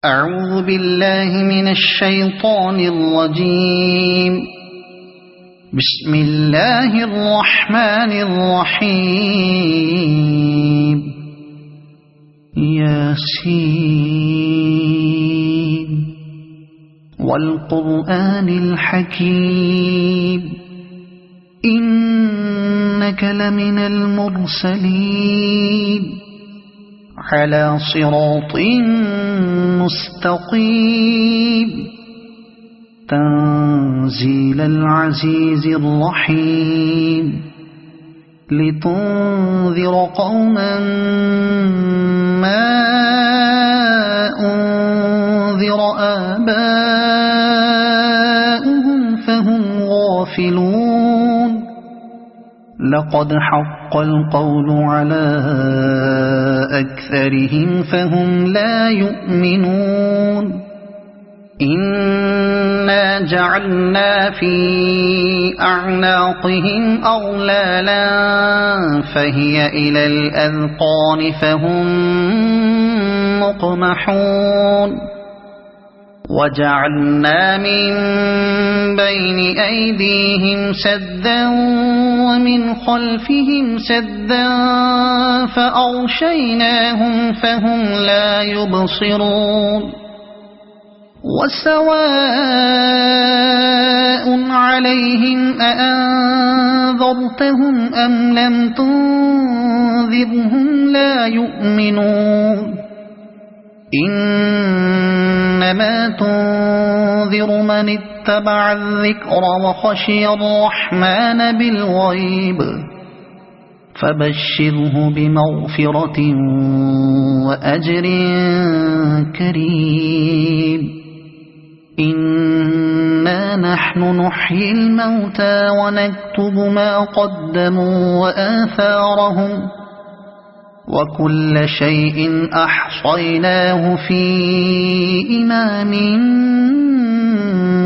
أعوذ بالله من الشيطان الرجيم. بسم الله الرحمن الرحيم. ياسين والقرآن الحكيم إنك لمن المرسلين على صراط مستقيم تنزيل العزيز الرحيم لتنذر قوما ما أنذر آباؤهم فهم غافلون. لقد حق القول على أكثرهم فهم لا يؤمنون. إنا جعلنا في أعناقهم أغلالا فهي إلى الأذقان فهم مقمحون. وجعلنا من بين أيديهم سدا ومن خلفهم سدا فأغشيناهم فهم لا يبصرون. وسواء عليهم أأنذرتهم أم لم تنذرهم لا يؤمنون. إنما تنذر من اتبع الذكر وخشي الرحمن بالغيب فبشره بمغفرة وأجر كريم. إنا نحن نحيي الموتى ونكتب ما قدموا وآثارهم وكل شيء أحصيناه في إمام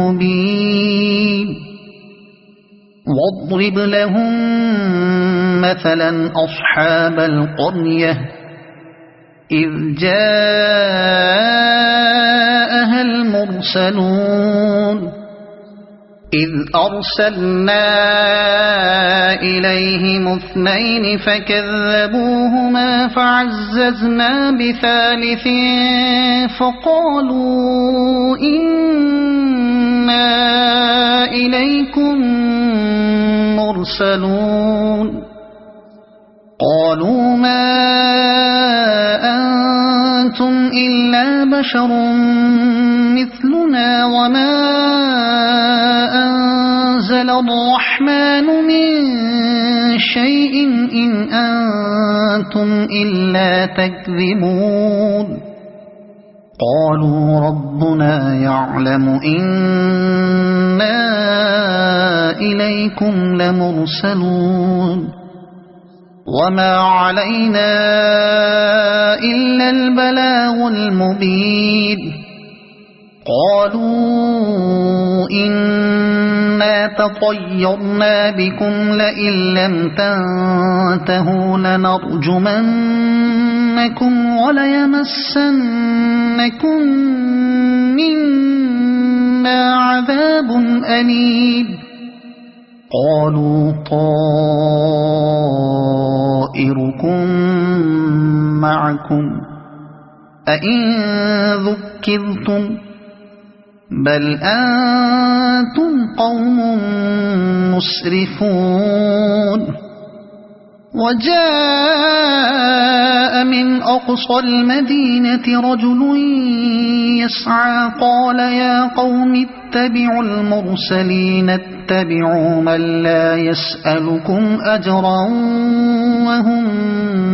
مبين. واضرب لهم مثلا أصحاب القرية إذ جاءها المرسلون إذ أرسلنا إليهم اثنين فكذبوهما فعززنا بثالث فقالوا إنا إليكم مرسلون. قالوا ما أنتم إلا بشر مثلنا وما أنزل الرحمن من شيء إن أنتم إلا تكذبون. قالوا ربنا يعلم إنا إليكم لمرسلون وما علينا إلا البلاغ المبين. قالوا إنا تطيرنا بكم لئن لم تنتهوا لنرجمنكم وليمسنكم منا عذاب أليم. قالوا طائركم معكم أئن ذكرتم بل أنتم قوم مسرفون. وجاء من أقصى المدينة رجل يسعى قال يا قوم اتبعوا المرسلين اتبعوا من لا يسألكم أجرا وهم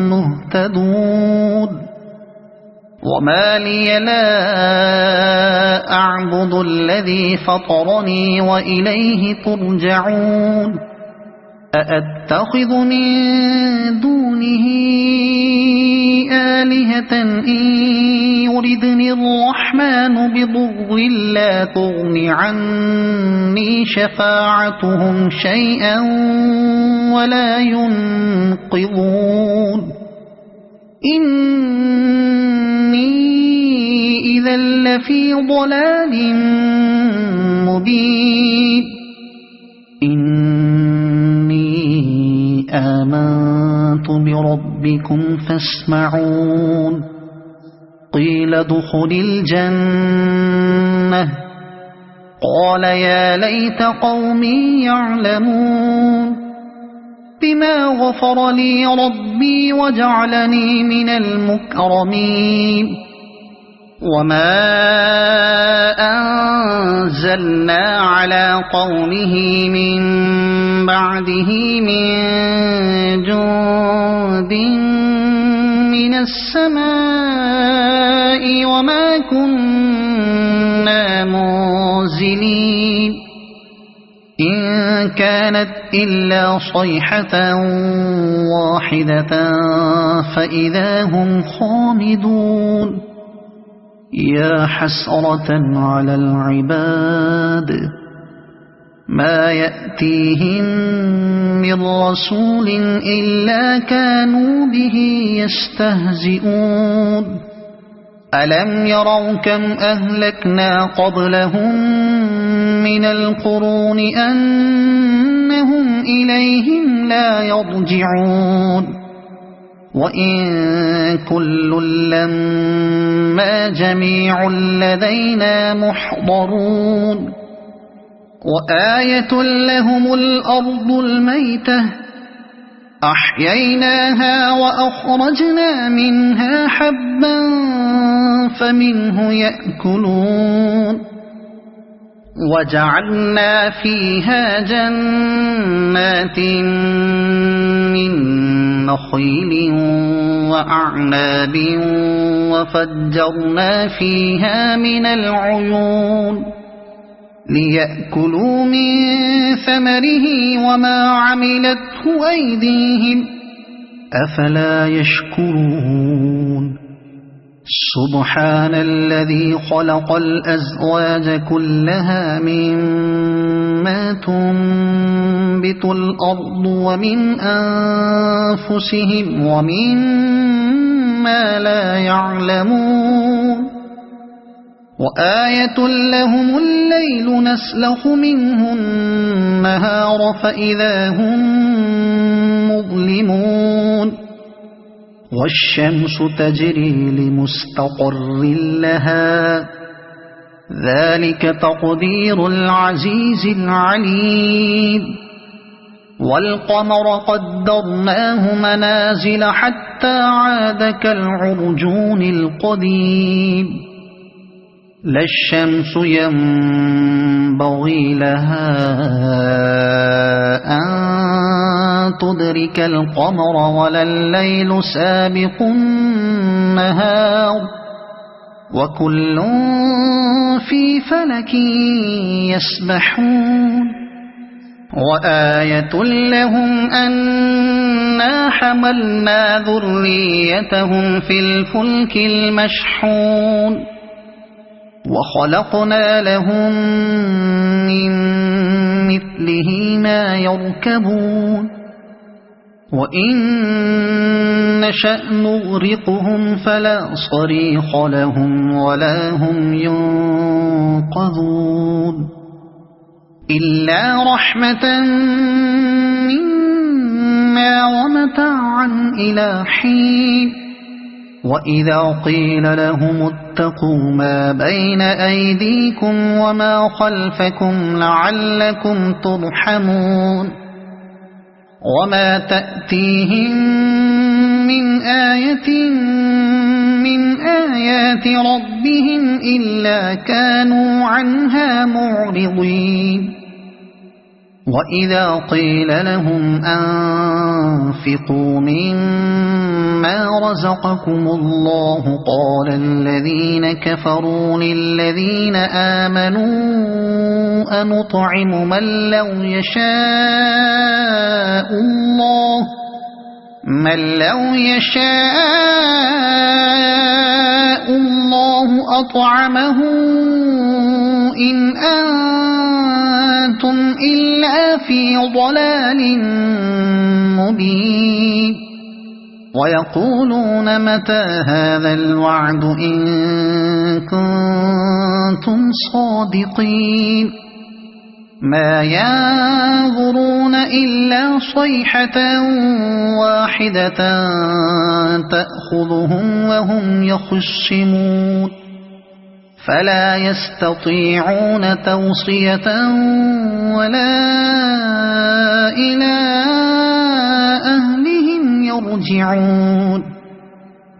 مهتدون. وما لي لا أعبد الذي فطرني وإليه ترجعون. أأتخذ من دونه آلهة إن يردني الرحمن بضر لا تغن عني شفاعتهم شيئا ولا ينقذون. إني إذا لفي ضلال مبين إني آمنت بربكم فاسمعون قيل ادخل الجنة قال يا ليت قومي يعلمون بما غفر لي ربي وجعلني من المكرمين وما أنزلنا على قومه من بعده من جند من السماء وما كنا منزلين إن كانت إلا صيحة واحدة فإذا هم خامدون يا حسرة على العباد ما يأتيهم من رسول إلا كانوا به يستهزئون ألم يروا كم أهلكنا قبلهم من القرون أنهم إليهم لا يرجعون وإن كل لما جميع لدينا محضرون وآية لهم الأرض الميتة أحييناها وأخرجنا منها حبا فمنه يأكلون وجعلنا فيها جنات من نخيل وأعناب وفجرنا فيها من العيون ليأكلوا من ثمره وما عملته أيديهم أفلا يشكرون سبحان الذي خلق الأزواج كلها مما تنبت الأرض ومن أنفسهم ومما لا يعلمون وآية لهم الليل نسلخ منه النهار فإذا هم مظلمون والشمس تجري لمستقر لها ذلك تقدير العزيز العليم والقمر قدرناه منازل حتى عاد كالعرجون القديم لا الشمس ينبغي لها أن تدرك القمر ولا الليل سابق النهار وكل في فلك يسبحون وآية لهم أنا حملنا ذريتهم في الفلك المشحون وخلقنا لهم من مثله ما يركبون وإن نشأ نغرقهم فلا صريخ لهم ولا هم ينقذون إلا رحمة منا ومتاعا إلى حين وإذا قيل لهم اتقوا ما بين أيديكم وما خلفكم لعلكم ترحمون وما تأتيهم من آية من آيات ربهم إلا كانوا عنها معرضين وإذا قيل لهم أنفقوا مما رزقكم الله قال الذين كفروا للذين آمنوا أنطعم من لو يشاء الله أطعمه إن أنتم إلا في ضلال مبين ويقولون متى هذا الوعد إن كنتم صادقين ما ينظرون إلا صيحة واحدة تأخذهم وهم يخصمون فلا يستطيعون توصية ولا إلى أهلهم يرجعون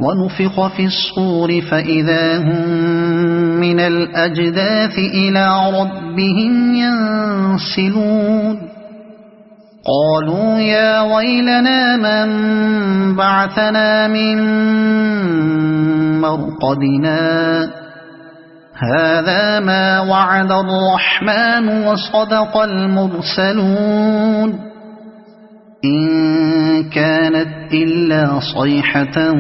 ونفخ في الصور فإذا هم من الأجداث إلى ربهم ينسلون قالوا يا ويلنا من بعثنا من مرقدنا هذا ما وعد الرحمن وصدق المرسلون إن كانت إلا صيحة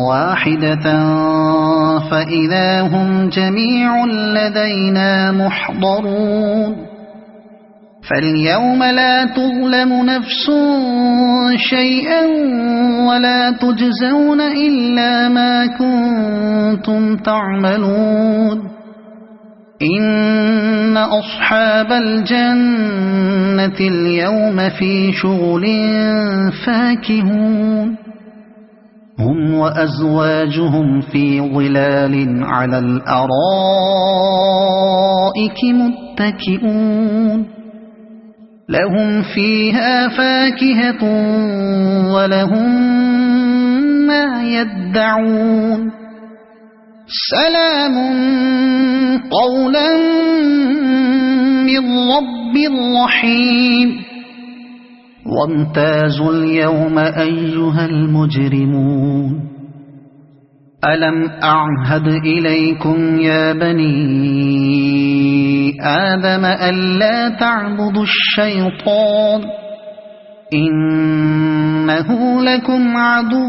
واحدة فإذا هم جميع لدينا محضرون فاليوم لا تظلم نفس شيئا ولا تجزون إلا ما كنتم تعملون إن أصحاب الجنة اليوم في شغل فاكهون هم وأزواجهم في ظلال على الأرائك متكئون لهم فيها فاكهة ولهم ما يدعون سلام قولا من رب رحيم وامتازوا اليوم أيها المجرمون ألم أعهد إليكم يا بني آدم ألا تعبدوا الشيطان إنه لكم عدو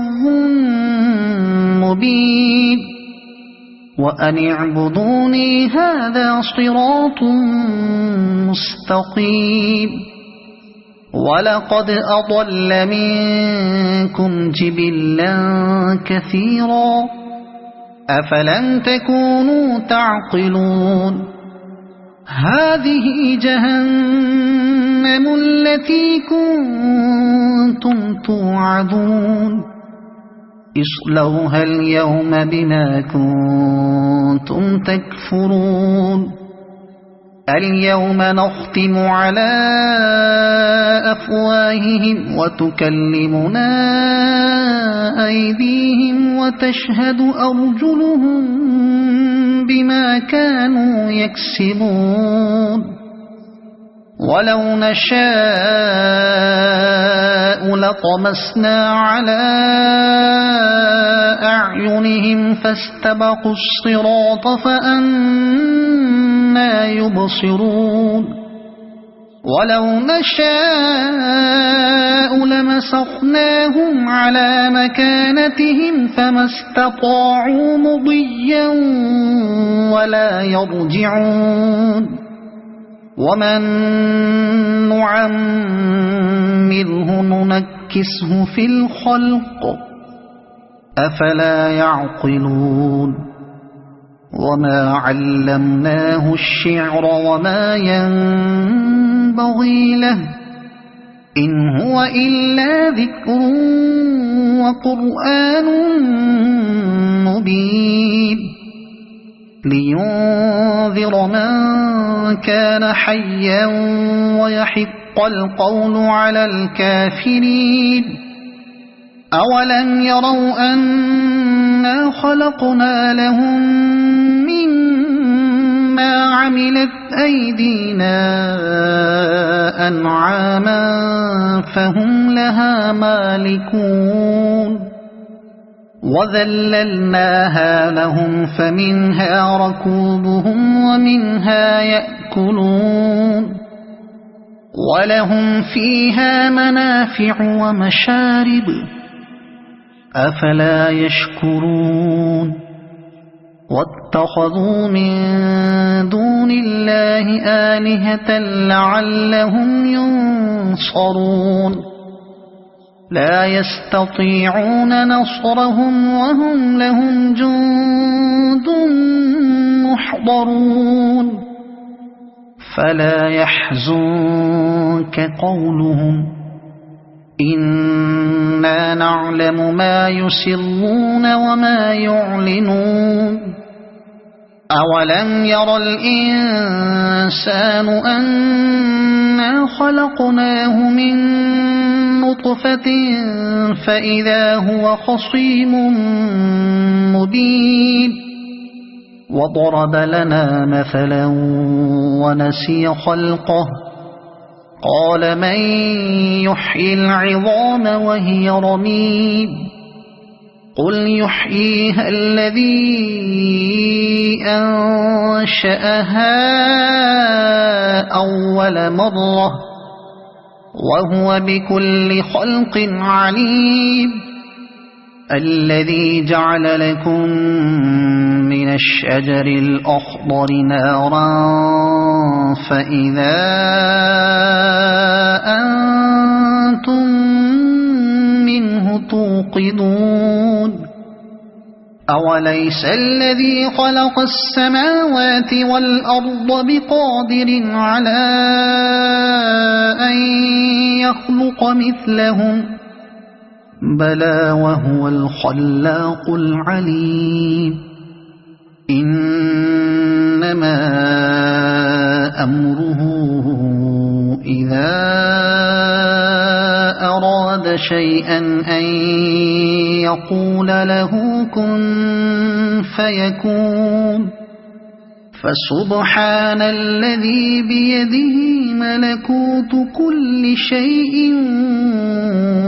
مبين وأن اعبدوني هذا صراط مستقيم ولقد أضل منكم جبلا كثيرا أفلم تكونوا تعقلون هذه جهنم التي كنتم توعدون اصلوها اليوم بما كنتم تكفرون اليوم نختم على أفواههم وتكلمنا أيديهم وتشهد أرجلهم بما كانوا يكسبون ولو نشاء لطمسنا على أعينهم فاستبقوا الصراط فأنى يبصرون ولو نشاء لمسخناهم على مكانتهم فما استطاعوا مضيا ولا يرجعون ومن نعمره ننكسه في الخلق أفلا يعقلون وما علمناه الشعر وما ينبغي له إن هو إلا ذكر وقرآن مبين لينذر من كان حيا ويحق القول على الكافرين أولم يروا أنا خلقنا لهم مما عملت أيدينا أنعاما فهم لها مالكون وذللناها لهم فمنها ركوبهم ومنها يأكلون ولهم فيها منافع ومشارب أفلا يشكرون واتخذوا من دون الله آلهة لعلهم ينصرون لا يستطيعون نصرهم وهم لهم جند محضرون فلا يحزنك قولهم إنا نعلم ما يسرون وما يعلنون أولم ير الإنسان أنا خلقناه من نطفة فإذا هو خصيم مبين وضرب لنا مثلا ونسي خلقه قال من يحيي العظام وهي رميم قل يحييها الذي أنشأها أول مرة وهو بكل خلق عليم الذي جعل لكم من الشجر الأخضر نارا فإذا أنتم منه توقدون أوليس الذي خلق السماوات والأرض بقادر على أن يخلق مثلهم بلى وهو الخلاق العليم إنما أمره إذا أراد شيئا أن يقول له كن فيكون فسبحان الذي بيده ملكوت كل شيء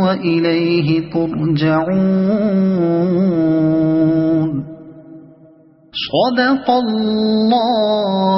وإليه ترجعون صدق الله